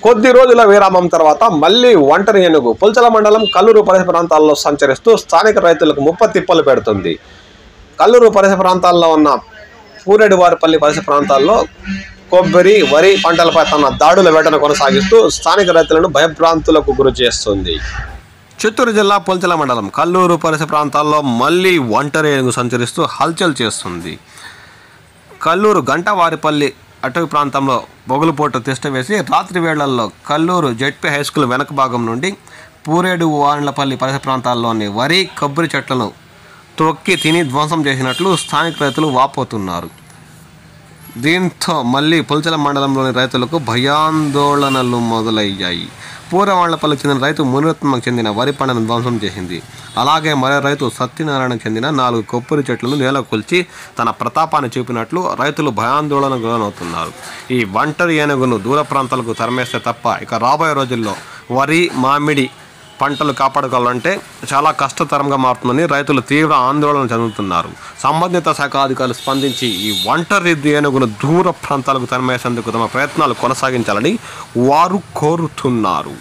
కొద్ది రోజుల విరామం తర్వాత మళ్లీ ఒంటరి ఏనుగు పుల్చల మండలం కల్లూరు పరిసర ప్రాంతాల్లో సంచరిస్తూ స్థానిక రైతులకు ముప్పతిప్పలు పెడుతుంది. కల్లూరు పరిసర ప్రాంతాల్లో ఉన్న పూరెడివారిపల్లి పరిసర ప్రాంతాల్లో కొబ్బరి, వరి పంటలపై తన దాడుల వేటను కొనసాగిస్తూ స్థానిక రైతులను భయభ్రాంతులకు గురి చేస్తుంది. చిత్తూరు జిల్లా పుల్చల మండలం కల్లూరు పరిసర ప్రాంతాల్లో మళ్లీ ఒంటరి ఏనుగు సంచరిస్తూ హల్చల్ చేస్తుంది. కల్లూరు గంటవారిపల్లి అటవీ ప్రాంతంలో బొగులుపోటు తిష్టవేసి రాత్రి వేళల్లో కల్లూరు జెడ్పీ హై స్కూల్ వెనక భాగం నుండి పూరేడు వాండ్లపల్లి పరిసర ప్రాంతాల్లోని వరి, కొబ్బరి చెట్లను తొక్కి తిని ధ్వంసం చేసినట్లు స్థానిక రైతులు వాపోతున్నారు. దీంతో మళ్ళీ పుల్చల మండలంలోని రైతులకు భయాందోళనలు మొదలయ్యాయి. పూరవాండ్లపల్లికి చెందిన రైతు మునిరత్నకు చెందిన వరి పంటను ధ్వంసం చేసింది. అలాగే మరో రైతు సత్యనారాయణకు చెందిన 4 కొబ్బరి చెట్లను నేలకొల్చి తన ప్రతాపాన్ని చూపినట్లు రైతులు భయాందోళనకు గురవుతున్నారు. ఈ ఒంటరి ఏనుగును దూర ప్రాంతాలకు తరిమేస్తే తప్ప ఇక రాబోయే రోజుల్లో వరి, మామిడి పంటలు కాపాడుకోవాలంటే చాలా కష్టతరంగా మారుతుందని రైతులు తీవ్ర ఆందోళన చెందుతున్నారు. సంబంధిత శాఖ అధికారులు స్పందించి ఈ ఒంటరి ఏనుగును దూర ప్రాంతాలకు తరిమేసేందుకు తమ ప్రయత్నాలు కొనసాగించాలని వారు కోరుతున్నారు.